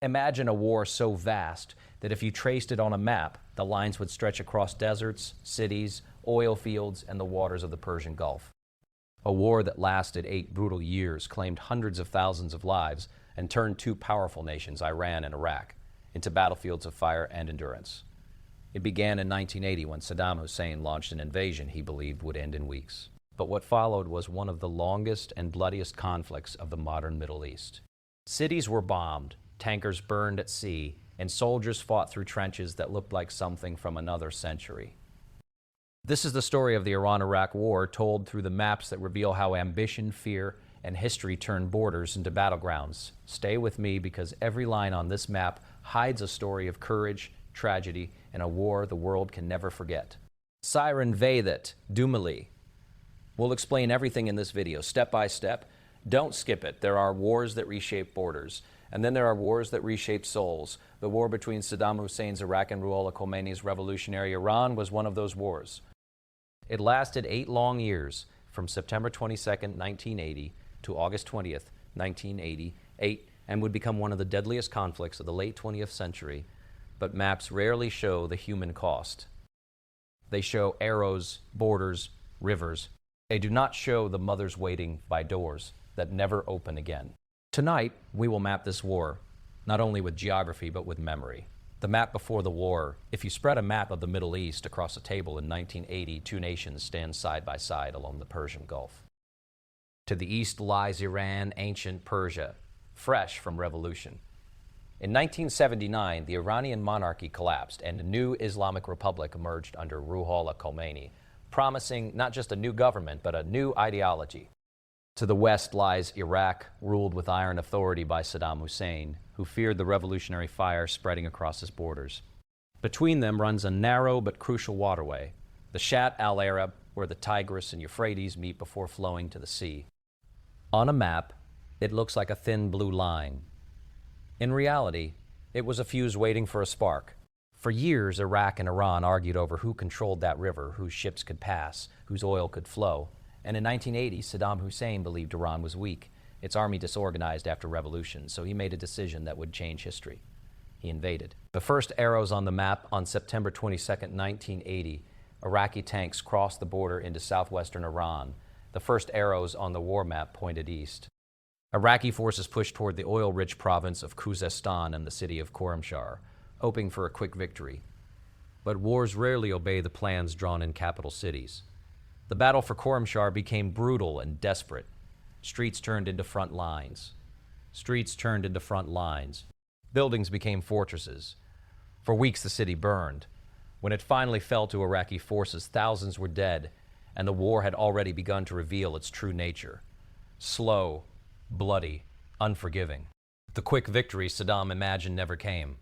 Imagine a war so vast that if you traced it on a map, the lines would stretch across deserts, cities, oil fields, and the waters of the Persian Gulf. A war that lasted 8 brutal years, claimed hundreds of thousands of lives, and turned two powerful nations, Iran and Iraq, into battlefields of fire and endurance. It began in 1980 when Saddam Hussein launched an invasion he believed would end in weeks. But what followed was one of the longest and bloodiest conflicts of the modern Middle East. Cities were bombed, tankers burned at sea, and soldiers fought through trenches that looked like something from another century. This is the story of the Iran-Iraq War, told through the maps that reveal how ambition, fear, and history turned borders into battlegrounds. Stay with me, because every line on this map hides a story of courage, tragedy, and a war the world can never forget. Siren Vedat Dumali. We'll explain everything in this video, step by step. Don't skip it. There are wars that reshape borders. And then there are wars that reshape souls. The war between Saddam Hussein's Iraq and Ruhollah Khomeini's revolutionary Iran was one of those wars. It lasted 8 long years, from September 22, 1980 to August 20th, 1988, and would become one of the deadliest conflicts of the late 20th century. But maps rarely show the human cost. They show arrows, borders, rivers. They do not show the mothers waiting by doors that never open again. Tonight, we will map this war, not only with geography, but with memory. The map before the war: if you spread a map of the Middle East across a table in 1980, two nations stand side by side along the Persian Gulf. To the east lies Iran, ancient Persia, fresh from revolution. In 1979, the Iranian monarchy collapsed and a new Islamic republic emerged under Ruhollah Khomeini, promising not just a new government, but a new ideology. To the west lies Iraq, ruled with iron authority by Saddam Hussein, who feared the revolutionary fire spreading across his borders. Between them runs a narrow but crucial waterway, the Shatt al-Arab, where the Tigris and Euphrates meet before flowing to the sea. On a map, it looks like a thin blue line. In reality, it was a fuse waiting for a spark. For years, Iraq and Iran argued over who controlled that river, whose ships could pass, whose oil could flow. And in 1980, Saddam Hussein believed Iran was weak, its army disorganized after revolution, so he made a decision that would change history. He invaded. The first arrows on the map on September 22, 1980, Iraqi tanks crossed the border into southwestern Iran. The first arrows on the war map pointed east. Iraqi forces pushed toward the oil-rich province of Khuzestan and the city of Khorramshahr, hoping for a quick victory. But wars rarely obey the plans drawn in capital cities. The battle for Khorramshahr became brutal and desperate. Streets turned into front lines. Streets turned into front lines. Buildings became fortresses. For weeks the city burned. When it finally fell to Iraqi forces, thousands were dead, and the war had already begun to reveal its true nature. Slow, bloody, unforgiving. The quick victory Saddam imagined never came.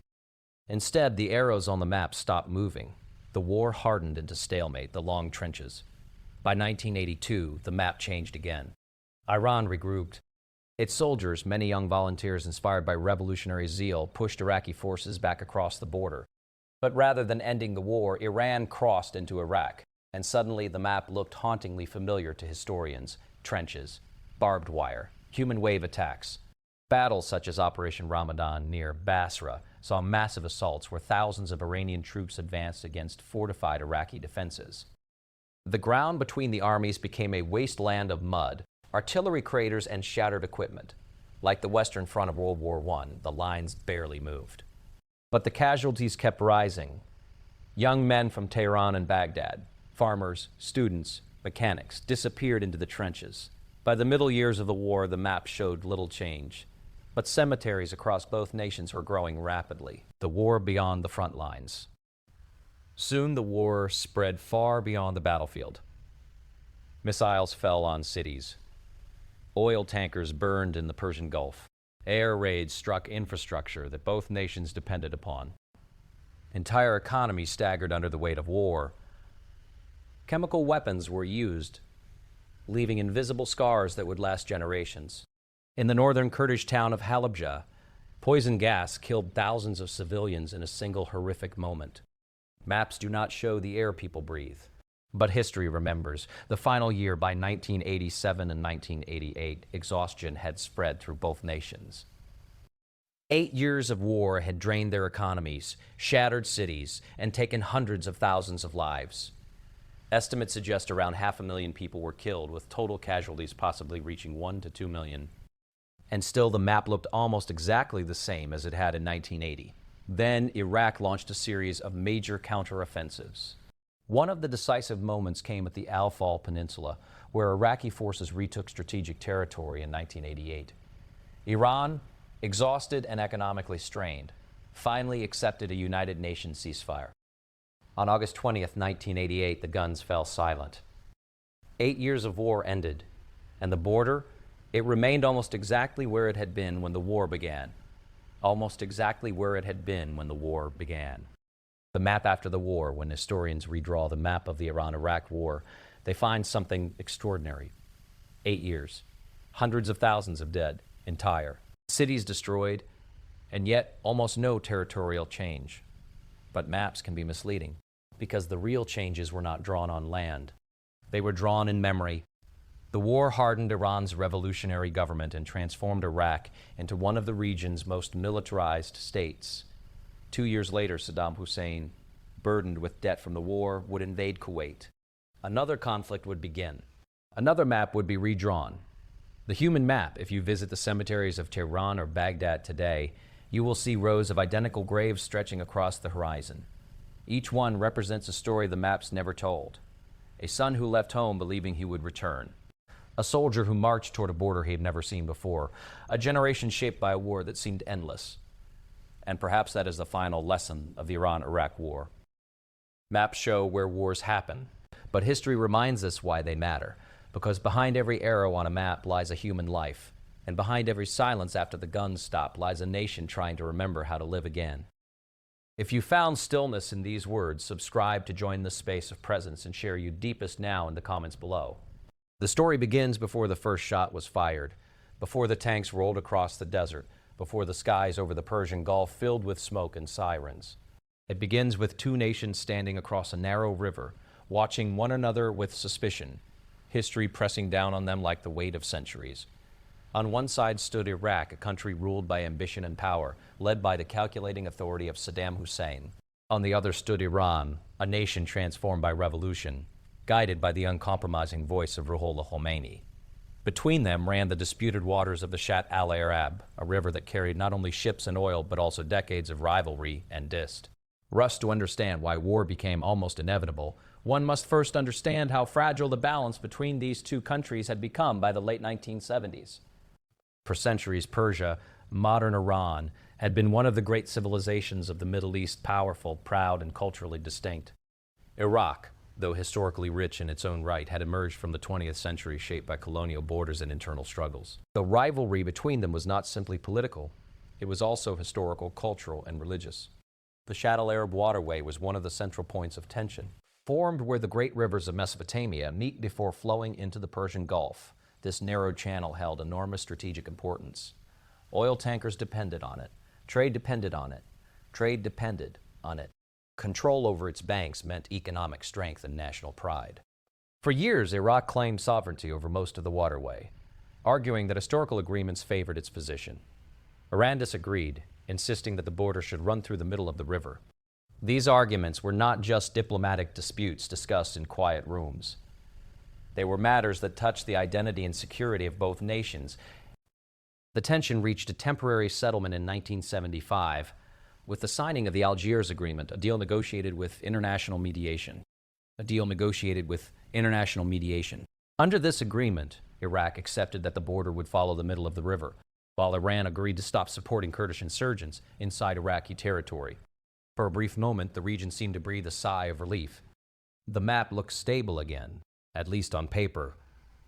Instead, the arrows on the map stopped moving. The war hardened into stalemate, the long trenches. By 1982, the map changed again. Iran regrouped. Its soldiers, many young volunteers inspired by revolutionary zeal, pushed Iraqi forces back across the border. But rather than ending the war, Iran crossed into Iraq, and suddenly the map looked hauntingly familiar to historians. Trenches, barbed wire, human wave attacks. Battles such as Operation Ramadan near Basra saw massive assaults where thousands of Iranian troops advanced against fortified Iraqi defenses. The ground between the armies became a wasteland of mud, artillery craters, and shattered equipment. Like the Western Front of World War I, the lines barely moved. But the casualties kept rising. Young men from Tehran and Baghdad, farmers, students, mechanics, disappeared into the trenches. By the middle years of the war, the map showed little change. But cemeteries across both nations were growing rapidly. The war beyond the front lines. Soon the war spread far beyond the battlefield. Missiles fell on cities. Oil tankers burned in the Persian Gulf. Air raids struck infrastructure that both nations depended upon. Entire economies staggered under the weight of war. Chemical weapons were used, leaving invisible scars that would last generations. In the northern Kurdish town of Halabja, poison gas killed thousands of civilians in a single horrific moment. Maps do not show the air people breathe, but history remembers. The final year, by 1987 and 1988, exhaustion had spread through both nations. 8 years of war had drained their economies, shattered cities, and taken hundreds of thousands of lives. Estimates suggest around 500,000 people were killed, with total casualties possibly reaching 1 to 2 million. And still, the map looked almost exactly the same as it had in 1980. Then, Iraq launched a series of major counteroffensives. One of the decisive moments came at the Faw Peninsula, where Iraqi forces retook strategic territory in 1988. Iran, exhausted and economically strained, finally accepted a United Nations ceasefire. On August 20th, 1988, the guns fell silent. 8 years of war ended, and the border, it remained almost exactly where it had been when the war began. Almost exactly where it had been when the war began. The map after the war, when historians redraw the map of the Iran-Iraq war, they find something extraordinary. 8 years, hundreds of thousands of dead, entire, cities destroyed, and yet almost no territorial change. But maps can be misleading, because the real changes were not drawn on land. They were drawn in memory. The war hardened Iran's revolutionary government and transformed Iraq into one of the region's most militarized states. 2 years later, Saddam Hussein, burdened with debt from the war, would invade Kuwait. Another conflict would begin. Another map would be redrawn. The human map, if you visit the cemeteries of Tehran or Baghdad today, you will see rows of identical graves stretching across the horizon. Each one represents a story the maps never told. A son who left home believing he would return. A soldier who marched toward a border he had never seen before. A generation shaped by a war that seemed endless. And perhaps that is the final lesson of the Iran-Iraq war. Maps show where wars happen, but history reminds us why they matter, because behind every arrow on a map lies a human life, and behind every silence after the guns stop lies a nation trying to remember how to live again. If you found stillness in these words, subscribe to join this space of presence and share your deepest now in the comments below. The story begins before the first shot was fired, before the tanks rolled across the desert, before the skies over the Persian Gulf filled with smoke and sirens. It begins with two nations standing across a narrow river, watching one another with suspicion, history pressing down on them like the weight of centuries. On one side stood Iraq, a country ruled by ambition and power, led by the calculating authority of Saddam Hussein. On the other stood Iran, a nation transformed by revolution, guided by the uncompromising voice of Ruhollah Khomeini. Between them ran the disputed waters of the Shatt al-Arab, a river that carried not only ships and oil, but also decades of rivalry and dist. Rush to understand why war became almost inevitable, one must first understand how fragile the balance between these two countries had become by the late 1970s. For centuries, Persia, modern Iran, had been one of the great civilizations of the Middle East, powerful, proud, and culturally distinct. Iraq, though historically rich in its own right, had emerged from the 20th century shaped by colonial borders and internal struggles. The rivalry between them was not simply political, it was also historical, cultural, and religious. The Shatt al-Arab waterway was one of the central points of tension. Formed where the great rivers of Mesopotamia meet before flowing into the Persian Gulf, this narrow channel held enormous strategic importance. Oil tankers depended on it. Trade depended on it. Trade depended on it. Control over its banks meant economic strength and national pride. For years, Iraq claimed sovereignty over most of the waterway, arguing that historical agreements favored its position. Iran disagreed, insisting that the border should run through the middle of the river. These arguments were not just diplomatic disputes discussed in quiet rooms. They were matters that touched the identity and security of both nations. The tension reached a temporary settlement in 1975 with the signing of the Algiers Agreement, a deal negotiated with international mediation. Under this agreement, Iraq accepted that the border would follow the middle of the river, while Iran agreed to stop supporting Kurdish insurgents inside Iraqi territory. For a brief moment, the region seemed to breathe a sigh of relief. The map looked stable again, at least on paper,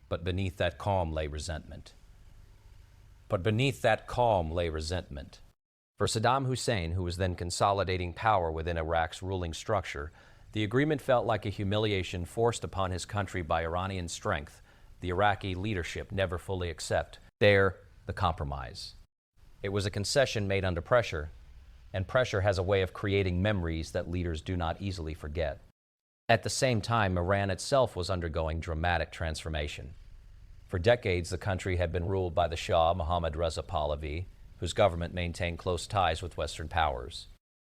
but beneath that calm lay resentment. For Saddam Hussein, who was then consolidating power within Iraq's ruling structure, the agreement felt like a humiliation forced upon his country by Iranian strength, the Iraqi leadership never fully accept. There, the compromise. It was a concession made under pressure, and pressure has a way of creating memories that leaders do not easily forget. At the same time, Iran itself was undergoing dramatic transformation. For decades, the country had been ruled by the Shah, Mohammad Reza Pahlavi, whose government maintained close ties with Western powers.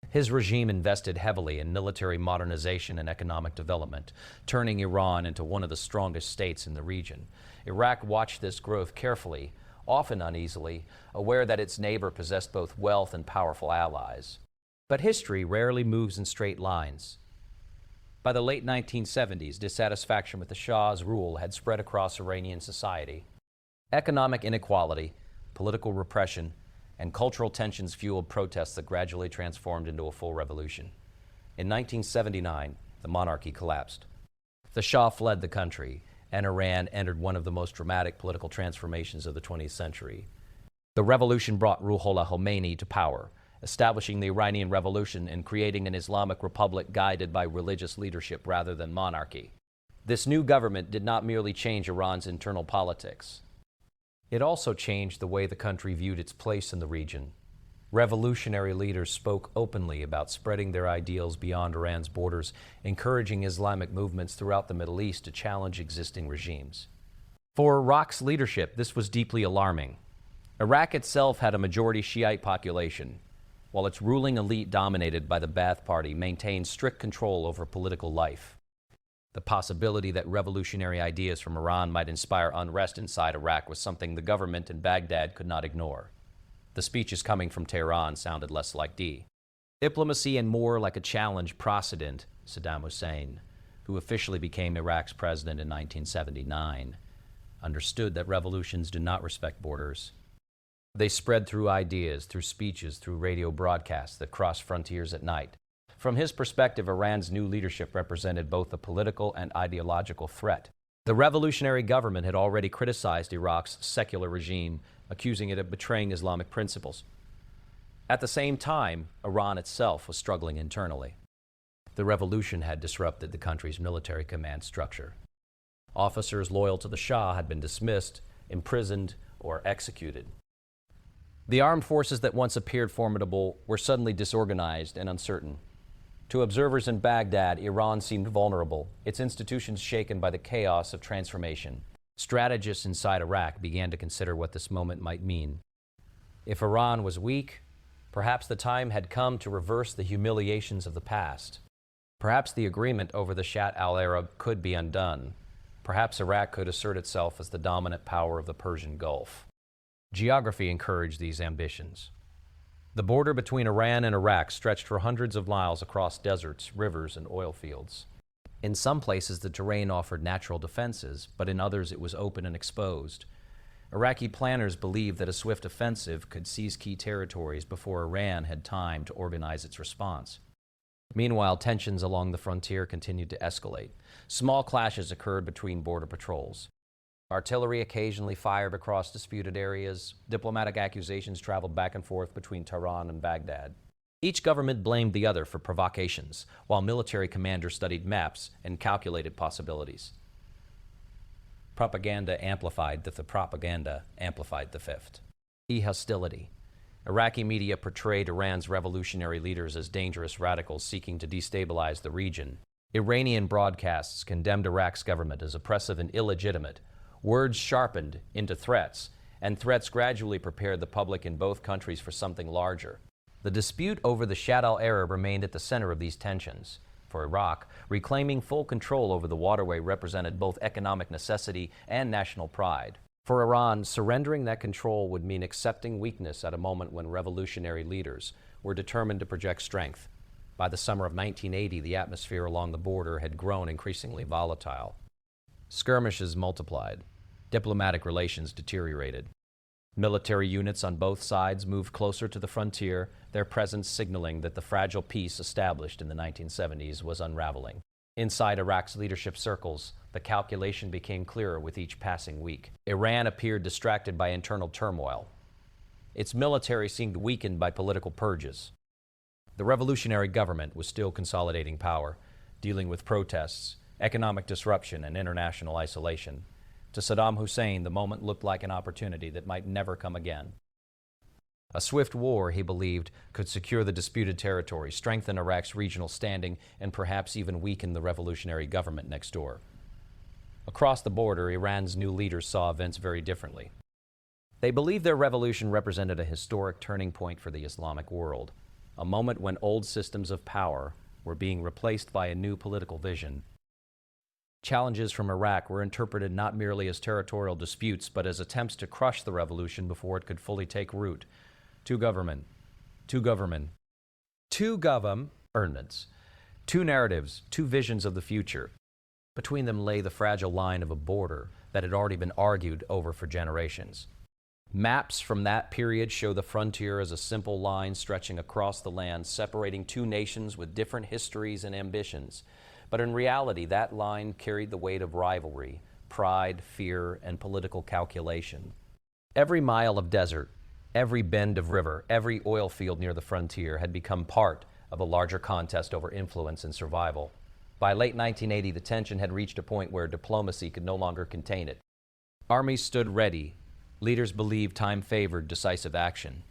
His regime invested heavily in military modernization and economic development, turning Iran into one of the strongest states in the region. Iraq watched this growth carefully, often uneasily, aware that its neighbor possessed both wealth and powerful allies. But history rarely moves in straight lines. By the late 1970s, dissatisfaction with the Shah's rule had spread across Iranian society. Economic inequality, political repression, and cultural tensions fueled protests that gradually transformed into a full revolution. In 1979, the monarchy collapsed. The Shah fled the country, and Iran entered one of the most dramatic political transformations of the 20th century. The revolution brought Ruhollah Khomeini to power, establishing the Iranian Revolution and creating an Islamic republic guided by religious leadership rather than monarchy. This new government did not merely change Iran's internal politics. It also changed the way the country viewed its place in the region. Revolutionary leaders spoke openly about spreading their ideals beyond Iran's borders, encouraging Islamic movements throughout the Middle East to challenge existing regimes. For Iraq's leadership, this was deeply alarming. Iraq itself had a majority Shiite population, while its ruling elite, dominated by the Ba'ath Party, maintained strict control over political life. The possibility that revolutionary ideas from Iran might inspire unrest inside Iraq was something the government in Baghdad could not ignore. The speeches coming from Tehran sounded less like diplomacy and more like a challenge precedent. Saddam Hussein, who officially became Iraq's president in 1979, understood that revolutions do not respect borders. They spread through ideas, through speeches, through radio broadcasts that cross frontiers at night. From his perspective, Iran's new leadership represented both a political and ideological threat. The revolutionary government had already criticized Iraq's secular regime, accusing it of betraying Islamic principles. At the same time, Iran itself was struggling internally. The revolution had disrupted the country's military command structure. Officers loyal to the Shah had been dismissed, imprisoned, or executed. The armed forces that once appeared formidable were suddenly disorganized and uncertain. To observers in Baghdad, Iran seemed vulnerable, its institutions shaken by the chaos of transformation. Strategists inside Iraq began to consider what this moment might mean. If Iran was weak, perhaps the time had come to reverse the humiliations of the past. Perhaps the agreement over the Shatt al-Arab could be undone. Perhaps Iraq could assert itself as the dominant power of the Persian Gulf. Geography encouraged these ambitions. The border between Iran and Iraq stretched for hundreds of miles across deserts, rivers, and oil fields. In some places, the terrain offered natural defenses, but in others it was open and exposed. Iraqi planners believed that a swift offensive could seize key territories before Iran had time to organize its response. Meanwhile, tensions along the frontier continued to escalate. Small clashes occurred between border patrols. Artillery occasionally fired across disputed areas. Diplomatic accusations traveled back and forth between Tehran and Baghdad. Each government blamed the other for provocations, while military commanders studied maps and calculated possibilities. Propaganda amplified the fifth. Hostility. Iraqi media portrayed Iran's revolutionary leaders as dangerous radicals seeking to destabilize the region. Iranian broadcasts condemned Iraq's government as oppressive and illegitimate. Words sharpened into threats, and threats gradually prepared the public in both countries for something larger. The dispute over the Shatt al-Arab remained at the center of these tensions. For Iraq, reclaiming full control over the waterway represented both economic necessity and national pride. For Iran, surrendering that control would mean accepting weakness at a moment when revolutionary leaders were determined to project strength. By the summer of 1980, the atmosphere along the border had grown increasingly volatile. Skirmishes multiplied. Diplomatic relations deteriorated. Military units on both sides moved closer to the frontier, their presence signaling that the fragile peace established in the 1970s was unraveling. Inside Iraq's leadership circles, the calculation became clearer with each passing week. Iran appeared distracted by internal turmoil. Its military seemed weakened by political purges. The revolutionary government was still consolidating power, dealing with protests, economic disruption, and international isolation. To Saddam Hussein, the moment looked like an opportunity that might never come again. A swift war, he believed, could secure the disputed territory, strengthen Iraq's regional standing, and perhaps even weaken the revolutionary government next door. Across the border, Iran's new leaders saw events very differently. They believed their revolution represented a historic turning point for the Islamic world, a moment when old systems of power were being replaced by a new political vision. Challenges from Iraq were interpreted not merely as territorial disputes, but as attempts to crush the revolution before it could fully take root. Two governments, two narratives, two visions of the future. Between them lay the fragile line of a border that had already been argued over for generations. Maps from that period show the frontier as a simple line stretching across the land, separating two nations with different histories and ambitions. But in reality, that line carried the weight of rivalry, pride, fear, and political calculation. Every mile of desert, every bend of river, every oil field near the frontier had become part of a larger contest over influence and survival. By late 1980, the tension had reached a point where diplomacy could no longer contain it. Armies stood ready. Leaders believed time favored decisive action.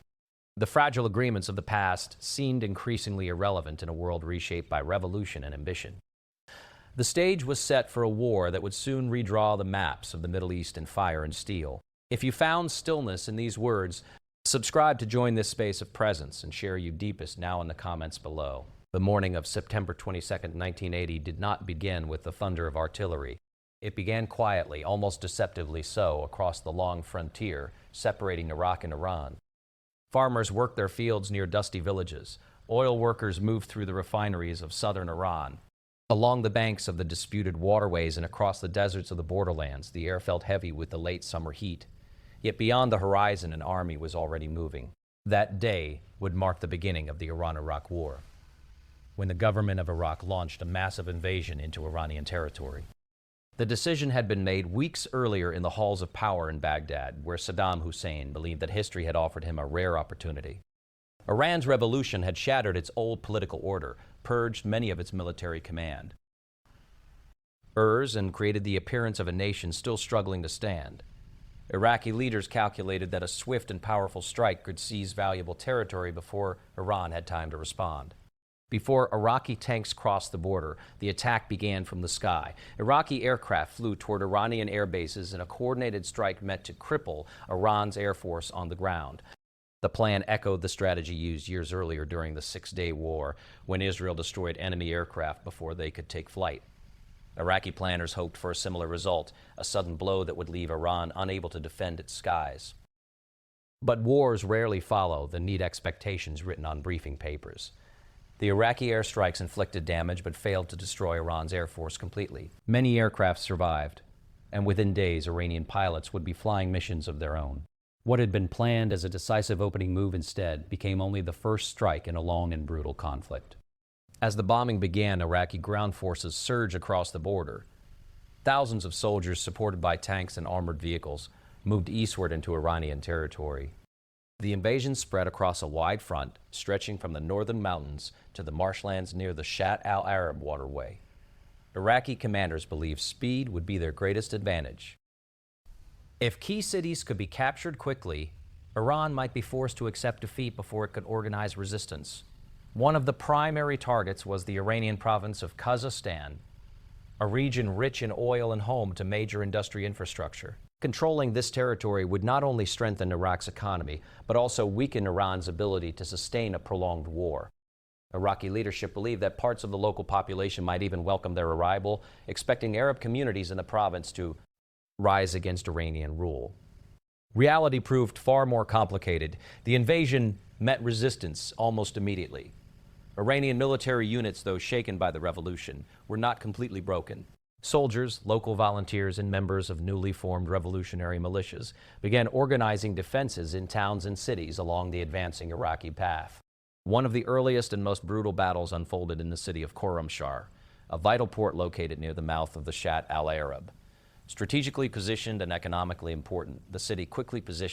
The fragile agreements of the past seemed increasingly irrelevant in a world reshaped by revolution and ambition. The stage was set for a war that would soon redraw the maps of the Middle East in fire and steel. If you found stillness in these words, subscribe to join this space of presence and share your deepest now in the comments below. The morning of September 22, 1980 did not begin with the thunder of artillery. It began quietly, almost deceptively so, across the long frontier separating Iraq and Iran. Farmers worked their fields near dusty villages. Oil workers moved through the refineries of southern Iran. Along the banks of the disputed waterways and across the deserts of the borderlands, the air felt heavy with the late summer heat. Yet beyond the horizon, an army was already moving. That day would mark the beginning of the Iran-Iraq War, when the government of Iraq launched a massive invasion into Iranian territory. The decision had been made weeks earlier in the halls of power in Baghdad, where Saddam Hussein believed that history had offered him a rare opportunity. Iran's revolution had shattered its old political order, purged many of its military command, and created the appearance of a nation still struggling to stand. Iraqi leaders calculated that a swift and powerful strike could seize valuable territory before Iran had time to respond. Before Iraqi tanks crossed the border, the attack began from the sky. Iraqi aircraft flew toward Iranian air bases, and a coordinated strike meant to cripple Iran's air force on the ground. The plan echoed the strategy used years earlier during the Six-Day War, when Israel destroyed enemy aircraft before they could take flight. Iraqi planners hoped for a similar result, a sudden blow that would leave Iran unable to defend its skies. But wars rarely follow the neat expectations written on briefing papers. The Iraqi airstrikes inflicted damage but failed to destroy Iran's air force completely. Many aircraft survived, and within days, Iranian pilots would be flying missions of their own. What had been planned as a decisive opening move instead became only the first strike in a long and brutal conflict. As the bombing began, Iraqi ground forces surged across the border. Thousands of soldiers, supported by tanks and armored vehicles, moved eastward into Iranian territory. The invasion spread across a wide front, stretching from the northern mountains to the marshlands near the Shatt al-Arab waterway. Iraqi commanders believed speed would be their greatest advantage. If key cities could be captured quickly, Iran might be forced to accept defeat before it could organize resistance. One of the primary targets was the Iranian province of Khuzestan, a region rich in oil and home to major industry infrastructure. Controlling this territory would not only strengthen Iraq's economy, but also weaken Iran's ability to sustain a prolonged war. Iraqi leadership believed that parts of the local population might even welcome their arrival, expecting Arab communities in the province to rise against Iranian rule. Reality proved far more complicated. The invasion met resistance almost immediately. Iranian military units, though shaken by the revolution, were not completely broken. Soldiers, local volunteers, and members of newly formed revolutionary militias began organizing defenses in towns and cities along the advancing Iraqi path. One of the earliest and most brutal battles unfolded in the city of Khorramshahr, a vital port located near the mouth of the Shatt al-Arab. Strategically positioned and economically important, the city quickly became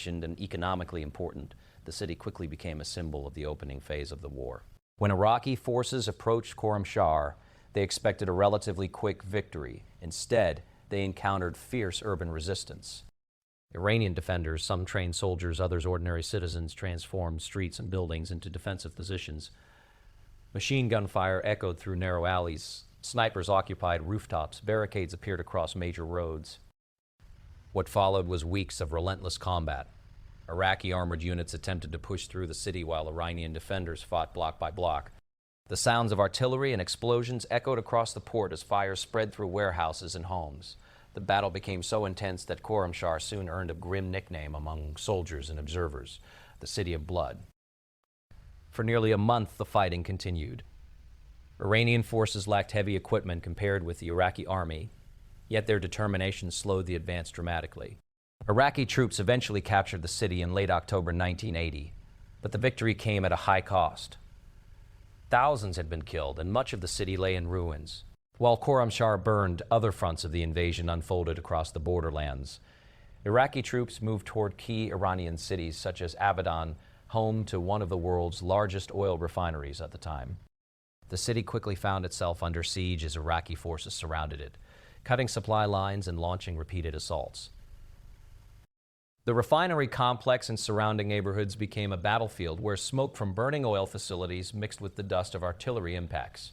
a symbol of the opening phase of the war. When Iraqi forces approached Khorramshahr, they expected a relatively quick victory. Instead, they encountered fierce urban resistance. Iranian defenders, some trained soldiers, others ordinary citizens, transformed streets and buildings into defensive positions. Machine gun fire echoed through narrow alleys. Snipers occupied rooftops. Barricades appeared across major roads. What followed was weeks of relentless combat. Iraqi armored units attempted to push through the city while Iranian defenders fought block by block. The sounds of artillery and explosions echoed across the port as fires spread through warehouses and homes. The battle became so intense that Khorramshahr soon earned a grim nickname among soldiers and observers, the City of Blood. For nearly a month, the fighting continued. Iranian forces lacked heavy equipment compared with the Iraqi army, yet their determination slowed the advance dramatically. Iraqi troops eventually captured the city in late October 1980, but the victory came at a high cost. Thousands had been killed, and much of the city lay in ruins. While Khorramshahr burned, other fronts of the invasion unfolded across the borderlands. Iraqi troops moved toward key Iranian cities such as Abadan, home to one of the world's largest oil refineries at the time. The city quickly found itself under siege as Iraqi forces surrounded it, cutting supply lines and launching repeated assaults. The refinery complex and surrounding neighborhoods became a battlefield where smoke from burning oil facilities mixed with the dust of artillery impacts.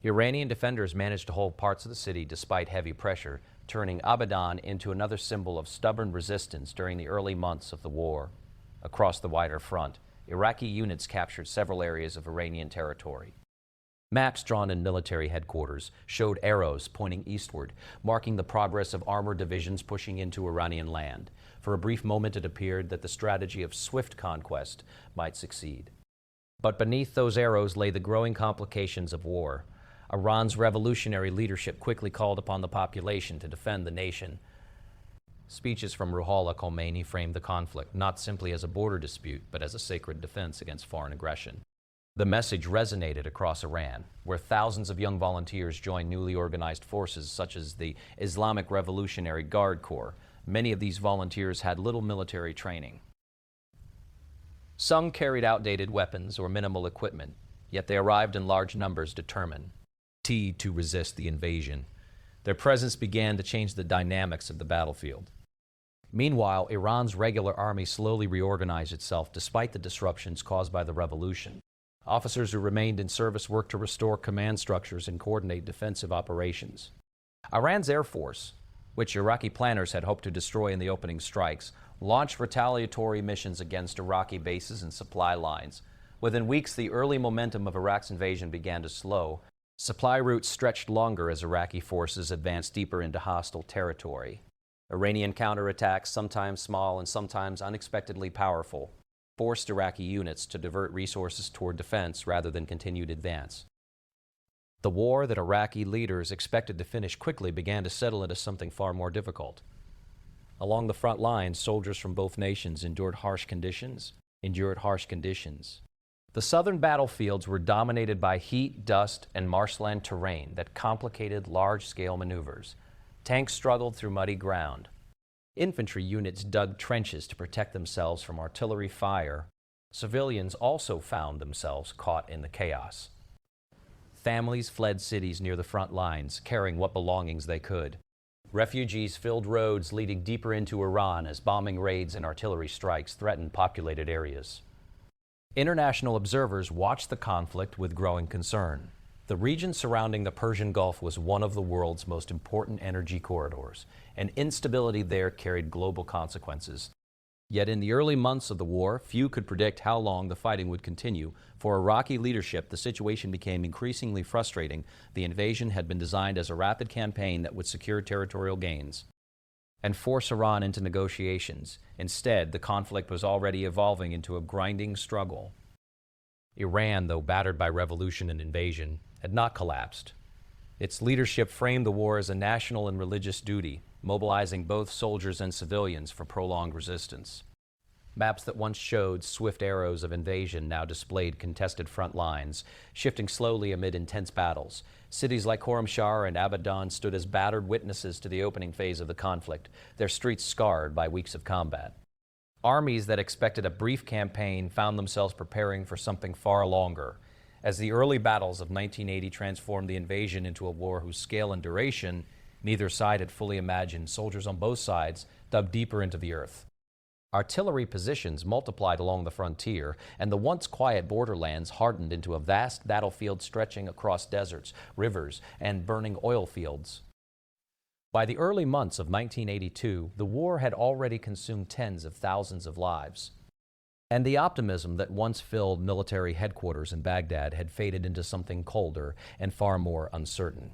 Iranian defenders managed to hold parts of the city despite heavy pressure, turning Abadan into another symbol of stubborn resistance during the early months of the war. Across the wider front, Iraqi units captured several areas of Iranian territory. Maps drawn in military headquarters showed arrows pointing eastward, marking the progress of armored divisions pushing into Iranian land. For a brief moment, it appeared that the strategy of swift conquest might succeed. But beneath those arrows lay the growing complications of war. Iran's revolutionary leadership quickly called upon the population to defend the nation. Speeches from Ruhollah Khomeini framed the conflict not simply as a border dispute, but as a sacred defense against foreign aggression. The message resonated across Iran, where thousands of young volunteers joined newly organized forces such as the Islamic Revolutionary Guard Corps. Many of these volunteers had little military training. Some carried outdated weapons or minimal equipment, yet they arrived in large numbers determined to resist the invasion. Their presence began to change the dynamics of the battlefield. Meanwhile, Iran's regular army slowly reorganized itself despite the disruptions caused by the revolution. Officers who remained in service worked to restore command structures and coordinate defensive operations. Iran's Air Force, which Iraqi planners had hoped to destroy in the opening strikes, launched retaliatory missions against Iraqi bases and supply lines. Within weeks, the early momentum of Iraq's invasion began to slow. Supply routes stretched longer as Iraqi forces advanced deeper into hostile territory. Iranian counterattacks, sometimes small and sometimes unexpectedly powerful, forced Iraqi units to divert resources toward defense rather than continued advance. The war that Iraqi leaders expected to finish quickly began to settle into something far more difficult. Along the front lines, soldiers from both nations endured harsh conditions. The southern battlefields were dominated by heat, dust, and marshland terrain that complicated large-scale maneuvers. Tanks struggled through muddy ground. Infantry units dug trenches to protect themselves from artillery fire. Civilians also found themselves caught in the chaos. Families fled cities near the front lines, carrying what belongings they could. Refugees filled roads leading deeper into Iran as bombing raids and artillery strikes threatened populated areas. International observers watched the conflict with growing concern. The region surrounding the Persian Gulf was one of the world's most important energy corridors, and instability there carried global consequences. Yet in the early months of the war, few could predict how long the fighting would continue. For Iraqi leadership, the situation became increasingly frustrating. The invasion had been designed as a rapid campaign that would secure territorial gains and force Iran into negotiations. Instead, the conflict was already evolving into a grinding struggle. Iran, though battered by revolution and invasion, had not collapsed. Its leadership framed the war as a national and religious duty, mobilizing both soldiers and civilians for prolonged resistance. Maps that once showed swift arrows of invasion now displayed contested front lines, shifting slowly amid intense battles. Cities like Khorramshahr and Abadan stood as battered witnesses to the opening phase of the conflict, their streets scarred by weeks of combat. Armies that expected a brief campaign found themselves preparing for something far longer. As the early battles of 1980 transformed the invasion into a war whose scale and duration neither side had fully imagined, soldiers on both sides dug deeper into the earth. Artillery positions multiplied along the frontier, and the once quiet borderlands hardened into a vast battlefield stretching across deserts, rivers, and burning oil fields. By the early months of 1982, the war had already consumed tens of thousands of lives. And the optimism that once filled military headquarters in Baghdad had faded into something colder and far more uncertain.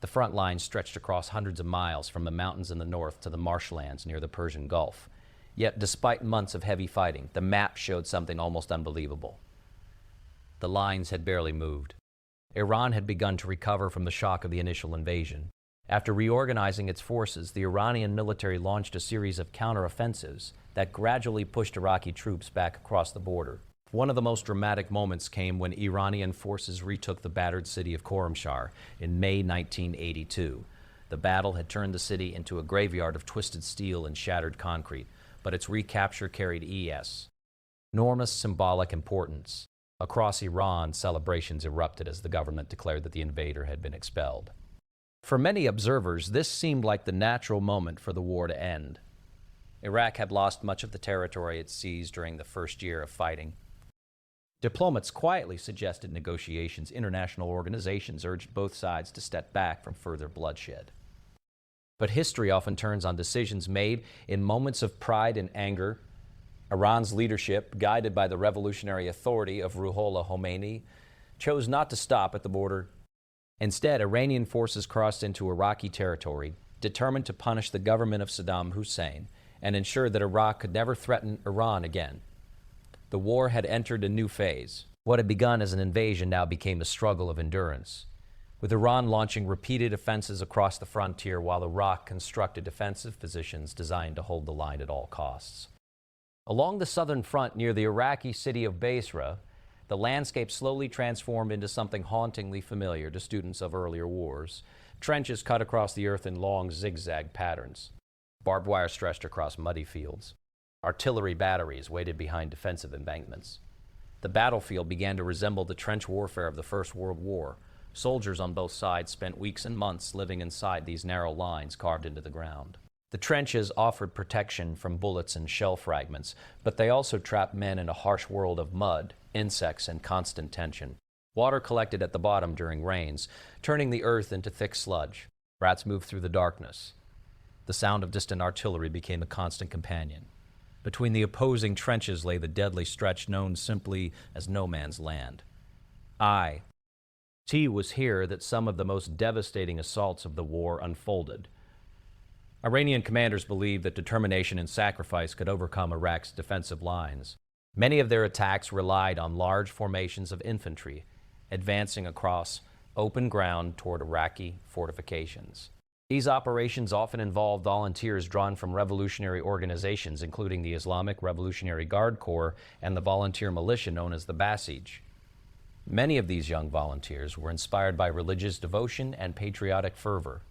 The front line stretched across hundreds of miles from the mountains in the north to the marshlands near the Persian Gulf. Yet, despite months of heavy fighting, the map showed something almost unbelievable. The lines had barely moved. Iran had begun to recover from the shock of the initial invasion. After reorganizing its forces, the Iranian military launched a series of counteroffensives that gradually pushed Iraqi troops back across the border. One of the most dramatic moments came when Iranian forces retook the battered city of Khorramshahr in May 1982. The battle had turned the city into a graveyard of twisted steel and shattered concrete, but its recapture carried enormous symbolic importance. Across Iran, celebrations erupted as the government declared that the invader had been expelled. For many observers, this seemed like the natural moment for the war to end. Iraq had lost much of the territory it seized during the first year of fighting. Diplomats quietly suggested negotiations. International organizations urged both sides to step back from further bloodshed. But history often turns on decisions made in moments of pride and anger. Iran's leadership, guided by the revolutionary authority of Ruhollah Khomeini, chose not to stop at the border. Instead, Iranian forces crossed into Iraqi territory, determined to punish the government of Saddam Hussein and ensure that Iraq could never threaten Iran again. The war had entered a new phase. What had begun as an invasion now became a struggle of endurance, with Iran launching repeated offensives across the frontier while Iraq constructed defensive positions designed to hold the line at all costs. Along the southern front near the Iraqi city of Basra, the landscape slowly transformed into something hauntingly familiar to students of earlier wars. Trenches cut across the earth in long zigzag patterns. Barbed wire stretched across muddy fields. Artillery batteries waited behind defensive embankments. The battlefield began to resemble the trench warfare of the First World War. Soldiers on both sides spent weeks and months living inside these narrow lines carved into the ground. The trenches offered protection from bullets and shell fragments, but they also trapped men in a harsh world of mud, insects, and constant tension. Water collected at the bottom during rains, turning the earth into thick sludge. Rats moved through the darkness. The sound of distant artillery became a constant companion. Between the opposing trenches lay the deadly stretch known simply as no man's land. It was here that some of the most devastating assaults of the war unfolded. Iranian commanders believed that determination and sacrifice could overcome Iraq's defensive lines. Many of their attacks relied on large formations of infantry, advancing across open ground toward Iraqi fortifications. These operations often involved volunteers drawn from revolutionary organizations, including the Islamic Revolutionary Guard Corps and the volunteer militia known as the Basij. Many of these young volunteers were inspired by religious devotion and patriotic fervor.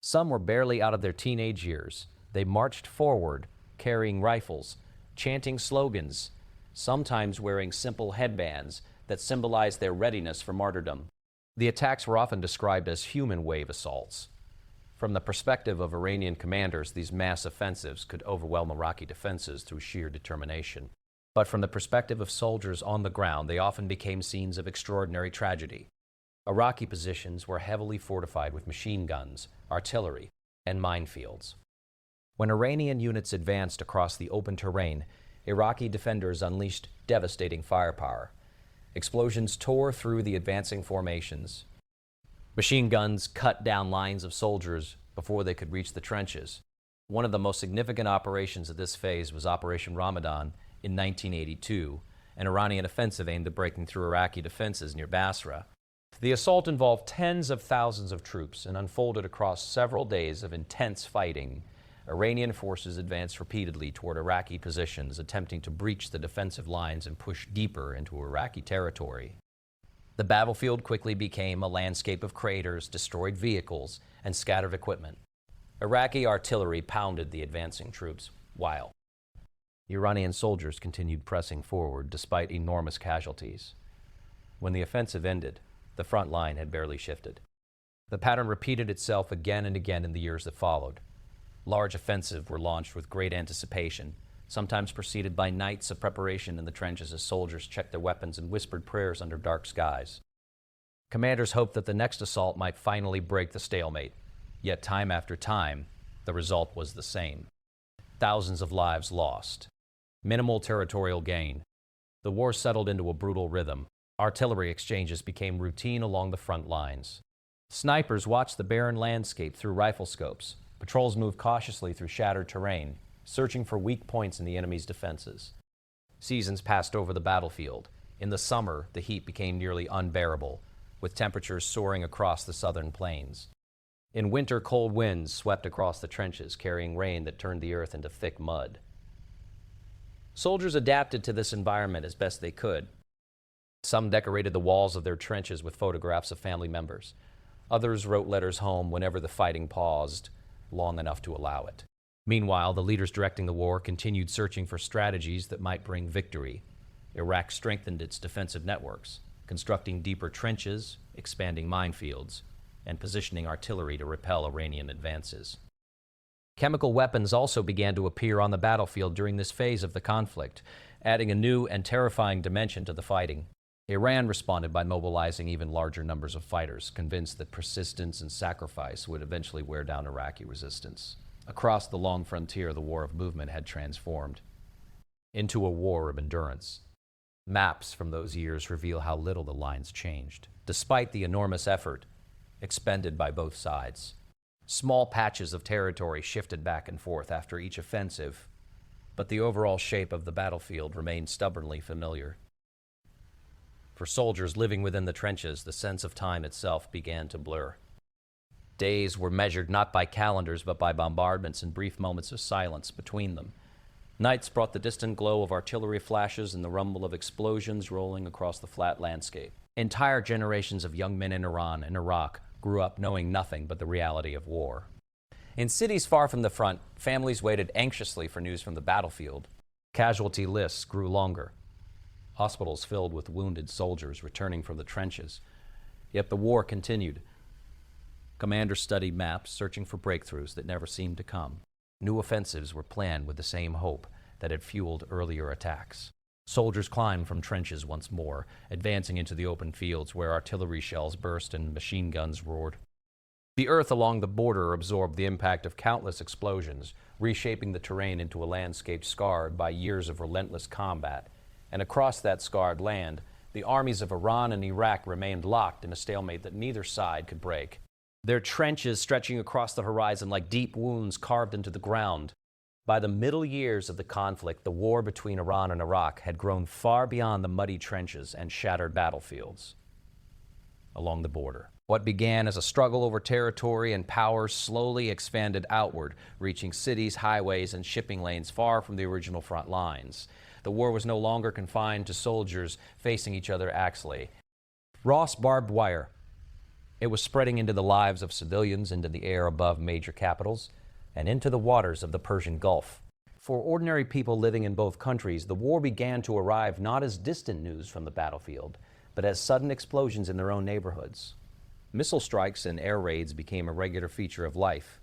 Some were barely out of their teenage years. They marched forward, carrying rifles, chanting slogans, sometimes wearing simple headbands that symbolized their readiness for martyrdom. The attacks were often described as human wave assaults. From the perspective of Iranian commanders, these mass offensives could overwhelm Iraqi defenses through sheer determination. But from the perspective of soldiers on the ground, they often became scenes of extraordinary tragedy. Iraqi positions were heavily fortified with machine guns, artillery, and minefields. When Iranian units advanced across the open terrain, Iraqi defenders unleashed devastating firepower. Explosions tore through the advancing formations. Machine guns cut down lines of soldiers before they could reach the trenches. One of the most significant operations of this phase was Operation Ramadan in 1982, an Iranian offensive aimed at breaking through Iraqi defenses near Basra. The assault involved tens of thousands of troops and unfolded across several days of intense fighting. Iranian forces advanced repeatedly toward Iraqi positions, attempting to breach the defensive lines and push deeper into Iraqi territory. The battlefield quickly became a landscape of craters, destroyed vehicles, and scattered equipment. Iraqi artillery pounded the advancing troops, while Iranian soldiers continued pressing forward despite enormous casualties. When the offensive ended, the front line had barely shifted. The pattern repeated itself again and again in the years that followed. Large offensives were launched with great anticipation, sometimes preceded by nights of preparation in the trenches as soldiers checked their weapons and whispered prayers under dark skies. Commanders hoped that the next assault might finally break the stalemate. Yet time after time, the result was the same. Thousands of lives lost. Minimal territorial gain. The war settled into a brutal rhythm. Artillery exchanges became routine along the front lines. Snipers watched the barren landscape through rifle scopes. Patrols moved cautiously through shattered terrain, searching for weak points in the enemy's defenses. Seasons passed over the battlefield. In the summer, the heat became nearly unbearable, with temperatures soaring across the southern plains. In winter, cold winds swept across the trenches, carrying rain that turned the earth into thick mud. Soldiers adapted to this environment as best they could. Some decorated the walls of their trenches with photographs of family members. Others wrote letters home whenever the fighting paused, long enough to allow it. Meanwhile, the leaders directing the war continued searching for strategies that might bring victory. Iraq strengthened its defensive networks, constructing deeper trenches, expanding minefields, and positioning artillery to repel Iranian advances. Chemical weapons also began to appear on the battlefield during this phase of the conflict, adding a new and terrifying dimension to the fighting. Iran responded by mobilizing even larger numbers of fighters, convinced that persistence and sacrifice would eventually wear down Iraqi resistance. Across the long frontier, the war of movement had transformed into a war of endurance. Maps from those years reveal how little the lines changed, despite the enormous effort expended by both sides. Small patches of territory shifted back and forth after each offensive, but the overall shape of the battlefield remained stubbornly familiar. For soldiers living within the trenches, the sense of time itself began to blur. Days were measured not by calendars, but by bombardments and brief moments of silence between them. Nights brought the distant glow of artillery flashes and the rumble of explosions rolling across the flat landscape. Entire generations of young men in Iran and Iraq grew up knowing nothing but the reality of war. In cities far from the front, families waited anxiously for news from the battlefield. Casualty lists grew longer. Hospitals filled with wounded soldiers returning from the trenches. Yet the war continued. Commanders studied maps, searching for breakthroughs that never seemed to come. New offensives were planned with the same hope that had fueled earlier attacks. Soldiers climbed from trenches once more, advancing into the open fields where artillery shells burst and machine guns roared. The earth along the border absorbed the impact of countless explosions, reshaping the terrain into a landscape scarred by years of relentless combat. And across that scarred land, the armies of Iran and Iraq remained locked in a stalemate that neither side could break. Their trenches stretching across the horizon like deep wounds carved into the ground. By the middle years of the conflict, the war between Iran and Iraq had grown far beyond the muddy trenches and shattered battlefields along the border. What began as a struggle over territory and power slowly expanded outward, reaching cities, highways, and shipping lanes far from the original front lines. The war was no longer confined to soldiers facing each other axially. Ross barbed wire. It was spreading into the lives of civilians, into the air above major capitals, and into the waters of the Persian Gulf. For ordinary people living in both countries, the war began to arrive not as distant news from the battlefield, but as sudden explosions in their own neighborhoods. Missile strikes and air raids became a regular feature of life.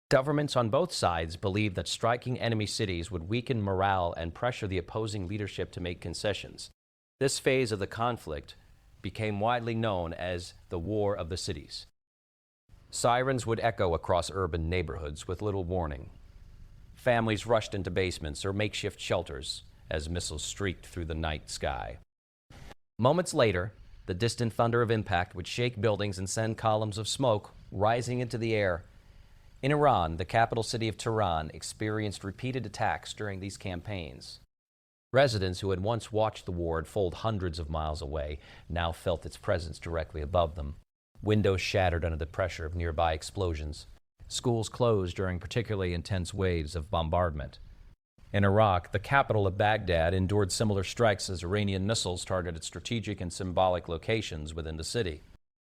Governments on both sides believed that striking enemy cities would weaken morale and pressure the opposing leadership to make concessions. This phase of the conflict became widely known as the War of the Cities. Sirens would echo across urban neighborhoods with little warning. Families rushed into basements or makeshift shelters as missiles streaked through the night sky. Moments later, the distant thunder of impact would shake buildings and send columns of smoke rising into the air. In Iran, the capital city of Tehran experienced repeated attacks during these campaigns. Residents who had once watched the war unfold hundreds of miles away now felt its presence directly above them. Windows shattered under the pressure of nearby explosions. Schools closed during particularly intense waves of bombardment. In Iraq, the capital of Baghdad endured similar strikes as Iranian missiles targeted strategic and symbolic locations within the city.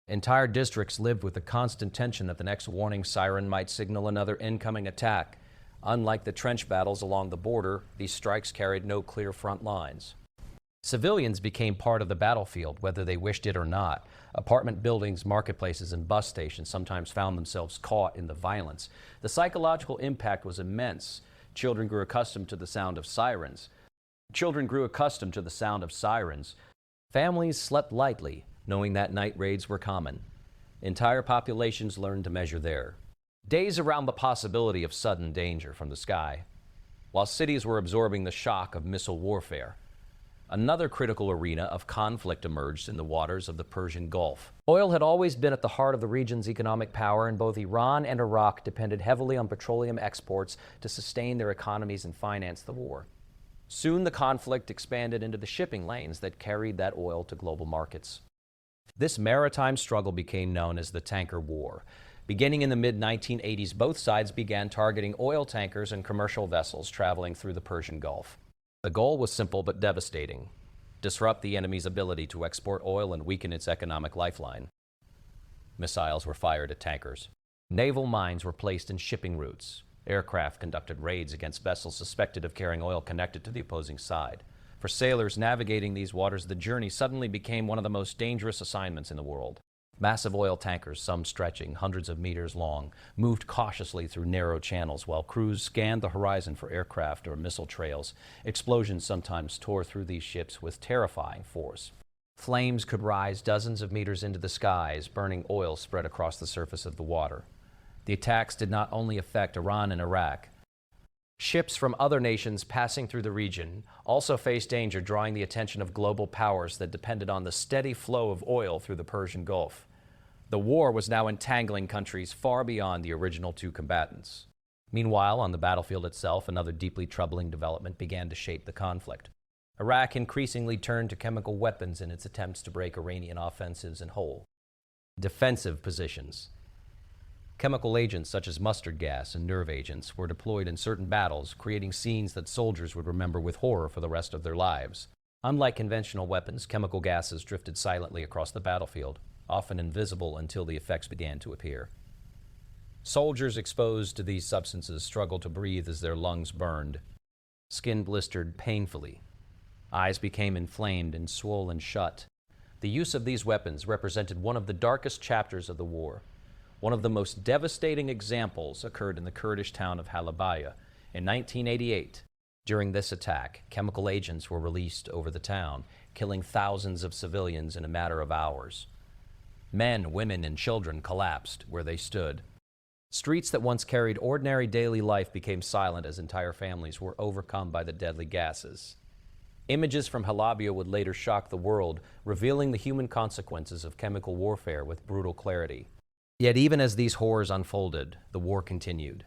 Entire districts lived with the constant tension that the next warning siren might signal another incoming attack. Unlike the trench battles along the border, these strikes carried no clear front lines. Civilians became part of the battlefield, whether they wished it or not. Apartment buildings, marketplaces, and bus stations sometimes found themselves caught in the violence. The psychological impact was immense. Children grew accustomed to the sound of sirens. Families slept lightly, knowing that night raids were common. Entire populations learned to measure there. Days around the possibility of sudden danger from the sky, while cities were absorbing the shock of missile warfare. Another critical arena of conflict emerged in the waters of the Persian Gulf. Oil had always been at the heart of the region's economic power, and both Iran and Iraq depended heavily on petroleum exports to sustain their economies and finance the war. Soon the conflict expanded into the shipping lanes that carried that oil to global markets. This maritime struggle became known as the Tanker War. Beginning in the mid-1980s, both sides began targeting oil tankers and commercial vessels traveling through the Persian Gulf. The goal was simple but devastating: disrupt the enemy's ability to export oil and weaken its economic lifeline. Missiles were fired at tankers. Naval mines were placed in shipping routes. Aircraft conducted raids against vessels suspected of carrying oil connected to the opposing side. For sailors navigating these waters, the journey suddenly became one of the most dangerous assignments in the world. Massive oil tankers, some stretching hundreds of meters long, moved cautiously through narrow channels while crews scanned the horizon for aircraft or missile trails. Explosions sometimes tore through these ships with terrifying force. Flames could rise dozens of meters into the skies, burning oil spread across the surface of the water. The attacks did not only affect Iran and Iraq. Ships from other nations passing through the region also faced danger, drawing the attention of global powers that depended on the steady flow of oil through the Persian Gulf. The war was now entangling countries far beyond the original two combatants. Meanwhile, on the battlefield itself, another deeply troubling development began to shape the conflict. Iraq increasingly turned to chemical weapons in its attempts to break Iranian offensives in whole. Defensive positions. Chemical agents such as mustard gas and nerve agents were deployed in certain battles, creating scenes that soldiers would remember with horror for the rest of their lives. Unlike conventional weapons, chemical gases drifted silently across the battlefield, often invisible until the effects began to appear. Soldiers exposed to these substances struggled to breathe as their lungs burned. Skin blistered painfully. Eyes became inflamed and swollen shut. The use of these weapons represented one of the darkest chapters of the war. One of the most devastating examples occurred in the Kurdish town of Halabaya in 1988. During this attack, chemical agents were released over the town, killing thousands of civilians in a matter of hours. Men, women, and children collapsed where they stood. Streets that once carried ordinary daily life became silent as entire families were overcome by the deadly gases. Images from Halabaya would later shock the world, revealing the human consequences of chemical warfare with brutal clarity. Yet even as these horrors unfolded, the war continued.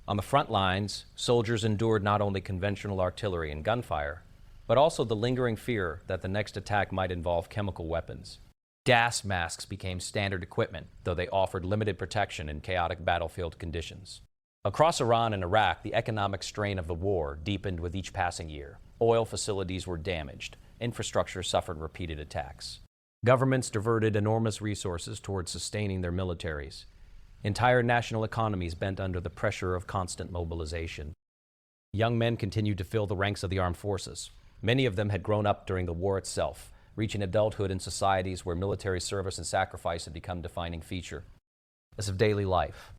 On the front lines, soldiers endured not only conventional artillery and gunfire, but also the lingering fear that the next attack might involve chemical weapons. Gas masks became standard equipment, though they offered limited protection in chaotic battlefield conditions. Across Iran and Iraq, the economic strain of the war deepened with each passing year. Oil facilities were damaged. Infrastructure suffered repeated attacks. Governments diverted enormous resources towards sustaining their militaries. Entire national economies bent under the pressure of constant mobilization. Young men continued to fill the ranks of the armed forces. Many of them had grown up during the war itself, reaching adulthood in societies where military service and sacrifice had become defining features of daily life.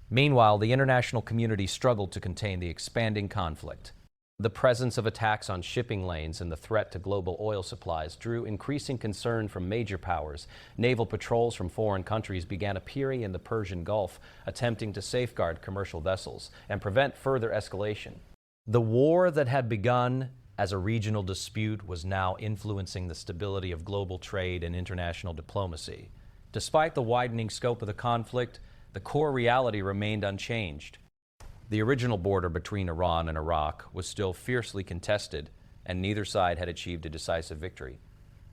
Meanwhile, the international community struggled to contain the expanding conflict. The presence of attacks on shipping lanes and the threat to global oil supplies drew increasing concern from major powers. Naval patrols from foreign countries began appearing in the Persian Gulf, attempting to safeguard commercial vessels and prevent further escalation. The war that had begun as a regional dispute was now influencing the stability of global trade and international diplomacy. Despite the widening scope of the conflict, the core reality remained unchanged. The original border between Iran and Iraq was still fiercely contested, and neither side had achieved a decisive victory.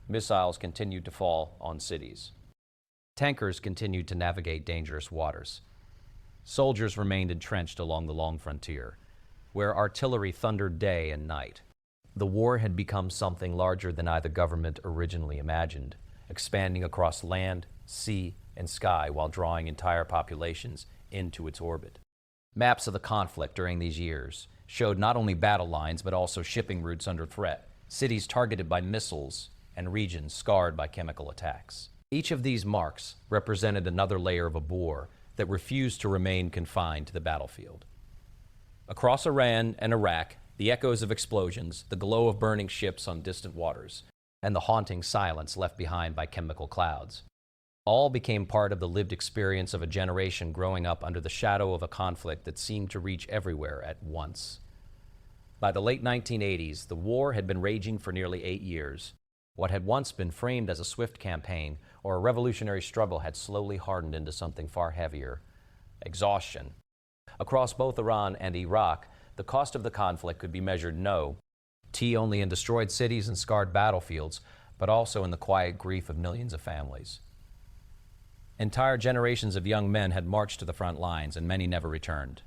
Missiles continued to fall on cities. Tankers continued to navigate dangerous waters. Soldiers remained entrenched along the long frontier, where artillery thundered day and night. The war had become something larger than either government originally imagined, expanding across land, sea, and sky while drawing entire populations into its orbit. Maps of the conflict during these years showed not only battle lines but also shipping routes under threat, cities targeted by missiles, and regions scarred by chemical attacks. Each of these marks represented another layer of a bore that refused to remain confined to the battlefield. Across Iran and Iraq, the echoes of explosions, the glow of burning ships on distant waters, and the haunting silence left behind by chemical clouds. All became part of the lived experience of a generation growing up under the shadow of a conflict that seemed to reach everywhere at once. By the late 1980s, the war had been raging for nearly 8 years. What had once been framed as a swift campaign or a revolutionary struggle had slowly hardened into something far heavier: exhaustion. Across both Iran and Iraq, the cost of the conflict could be measured only in destroyed cities and scarred battlefields, but also in the quiet grief of millions of families. Entire generations of young men had marched to the front lines, and many never returned.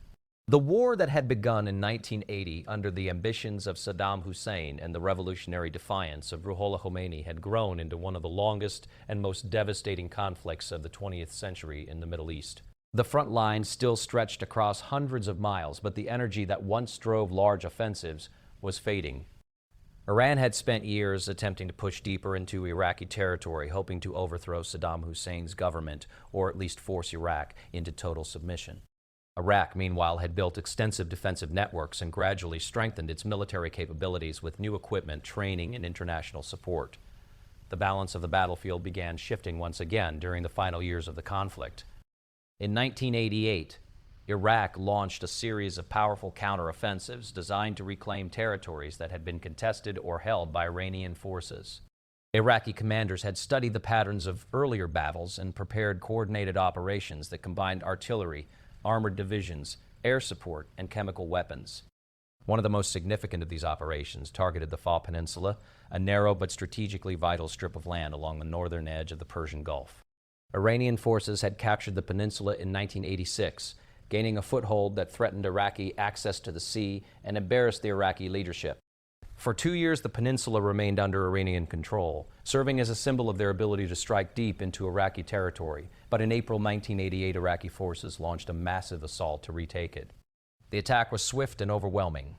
The war that had begun in 1980 under the ambitions of Saddam Hussein and the revolutionary defiance of Ruhollah Khomeini had grown into one of the longest and most devastating conflicts of the 20th century in the Middle East. The front lines still stretched across hundreds of miles, but the energy that once drove large offensives was fading. Iran had spent years attempting to push deeper into Iraqi territory, hoping to overthrow Saddam Hussein's government, or at least force Iraq into total submission. Iraq, meanwhile, had built extensive defensive networks and gradually strengthened its military capabilities with new equipment, training, and international support. The balance of the battlefield began shifting once again during the final years of the conflict. In 1988, Iraq launched a series of powerful counteroffensives designed to reclaim territories that had been contested or held by Iranian forces. Iraqi commanders had studied the patterns of earlier battles and prepared coordinated operations that combined artillery, armored divisions, air support, and chemical weapons. One of the most significant of these operations targeted the Faw Peninsula, a narrow but strategically vital strip of land along the northern edge of the Persian Gulf. Iranian forces had captured the peninsula in 1986, gaining a foothold that threatened Iraqi access to the sea and embarrassed the Iraqi leadership. For 2 years, the peninsula remained under Iranian control, serving as a symbol of their ability to strike deep into Iraqi territory. But in April 1988, Iraqi forces launched a massive assault to retake it. The attack was swift and overwhelming.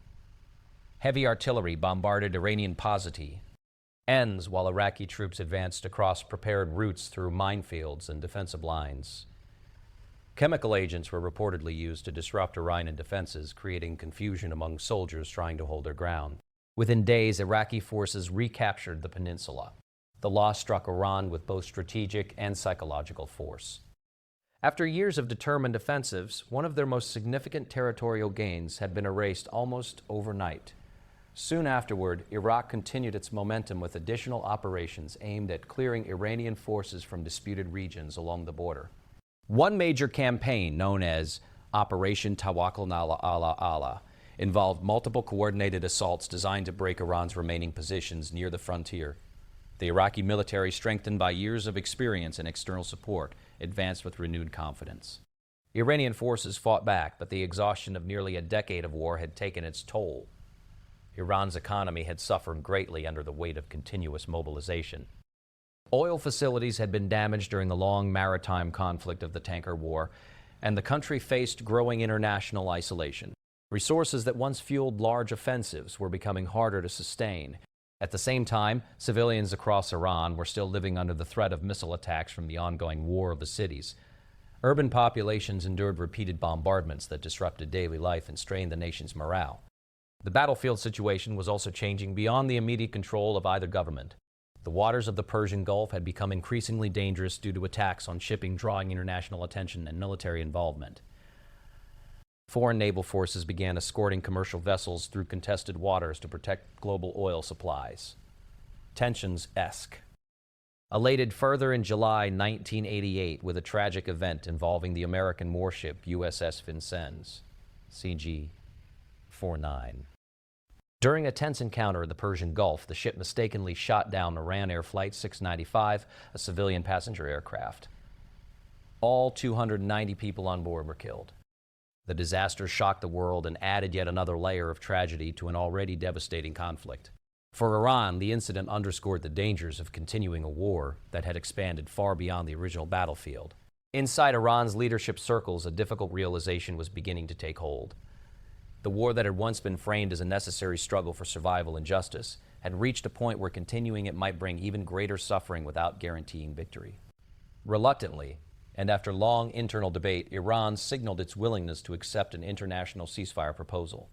Heavy artillery bombarded Iranian positions, while Iraqi troops advanced across prepared routes through minefields and defensive lines. Chemical agents were reportedly used to disrupt Iranian defenses, creating confusion among soldiers trying to hold their ground. Within days, Iraqi forces recaptured the peninsula. The loss struck Iran with both strategic and psychological force. After years of determined offensives, one of their most significant territorial gains had been erased almost overnight. Soon afterward, Iraq continued its momentum with additional operations aimed at clearing Iranian forces from disputed regions along the border. One major campaign, known as Operation Tawakkul ala Allah, involved multiple coordinated assaults designed to break Iran's remaining positions near the frontier. The Iraqi military, strengthened by years of experience and external support, advanced with renewed confidence. Iranian forces fought back, but the exhaustion of nearly a decade of war had taken its toll. Iran's economy had suffered greatly under the weight of continuous mobilization. Oil facilities had been damaged during the long maritime conflict of the Tanker War, and the country faced growing international isolation. Resources that once fueled large offensives were becoming harder to sustain. At the same time, civilians across Iran were still living under the threat of missile attacks from the ongoing war of the cities. Urban populations endured repeated bombardments that disrupted daily life and strained the nation's morale. The battlefield situation was also changing beyond the immediate control of either government. The waters of the Persian Gulf had become increasingly dangerous due to attacks on shipping drawing international attention and military involvement. Foreign naval forces began escorting commercial vessels through contested waters to protect global oil supplies. Tensions escalated. Elated further in July 1988 with a tragic event involving the American warship USS Vincennes, CG 49. During a tense encounter in the Persian Gulf, the ship mistakenly shot down Iran Air Flight 695, a civilian passenger aircraft. All 290 people on board were killed. The disaster shocked the world and added yet another layer of tragedy to an already devastating conflict. For Iran, the incident underscored the dangers of continuing a war that had expanded far beyond the original battlefield. Inside Iran's leadership circles, a difficult realization was beginning to take hold. The war that had once been framed as a necessary struggle for survival and justice had reached a point where continuing it might bring even greater suffering without guaranteeing victory. Reluctantly, and after long internal debate, Iran signaled its willingness to accept an international ceasefire proposal.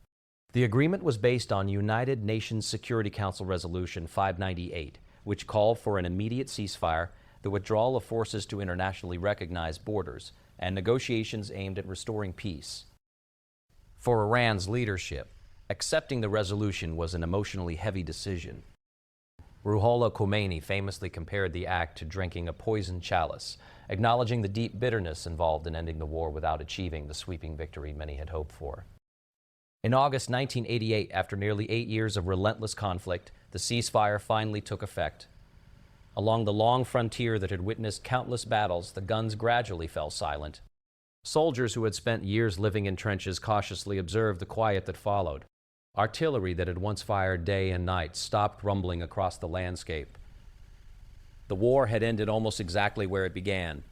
The agreement was based on United Nations Security Council Resolution 598, which called for an immediate ceasefire, the withdrawal of forces to internationally recognized borders, and negotiations aimed at restoring peace. For Iran's leadership, accepting the resolution was an emotionally heavy decision. Ruhollah Khomeini famously compared the act to drinking a poisoned chalice, acknowledging the deep bitterness involved in ending the war without achieving the sweeping victory many had hoped for. In August 1988, after nearly 8 years of relentless conflict, the ceasefire finally took effect. Along the long frontier that had witnessed countless battles, the guns gradually fell silent. Soldiers who had spent years living in trenches cautiously observed the quiet that followed. Artillery that had once fired day and night stopped rumbling across the landscape. The war had ended almost exactly where it began.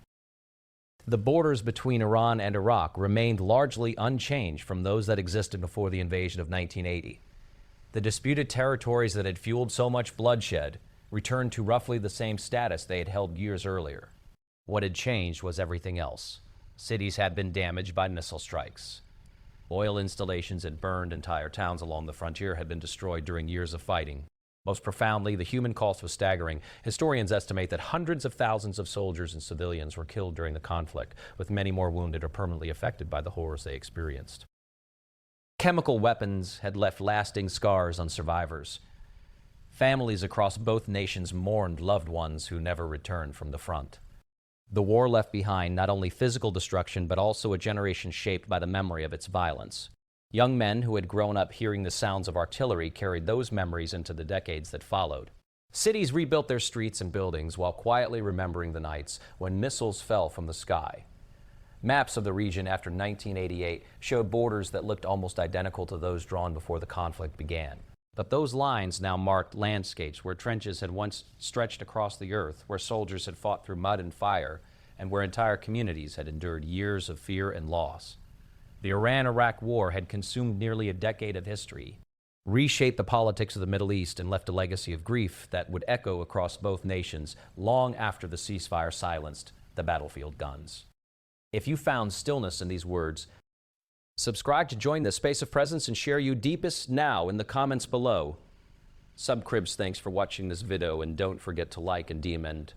The borders between Iran and Iraq remained largely unchanged from those that existed before the invasion of 1980. The disputed territories that had fueled so much bloodshed returned to roughly the same status they had held years earlier. What had changed was everything else. Cities had been damaged by missile strikes. Oil installations had burned. Entire towns along the frontier had been destroyed during years of fighting. Most profoundly, the human cost was staggering. Historians estimate that hundreds of thousands of soldiers and civilians were killed during the conflict, with many more wounded or permanently affected by the horrors they experienced. Chemical weapons had left lasting scars on survivors. Families across both nations mourned loved ones who never returned from the front. The war left behind not only physical destruction, but also a generation shaped by the memory of its violence. Young men who had grown up hearing the sounds of artillery carried those memories into the decades that followed. Cities rebuilt their streets and buildings while quietly remembering the nights when missiles fell from the sky. Maps of the region after 1988 showed borders that looked almost identical to those drawn before the conflict began. But those lines now marked landscapes where trenches had once stretched across the earth, where soldiers had fought through mud and fire, and where entire communities had endured years of fear and loss. The Iran-Iraq War had consumed nearly a decade of history, reshaped the politics of the Middle East, and left a legacy of grief that would echo across both nations long after the ceasefire silenced the battlefield guns. If you found stillness in these words, subscribe to join the Space of Presence and share your deepest now in the comments below. Subcribs, thanks for watching this video, and don't forget to like and DM and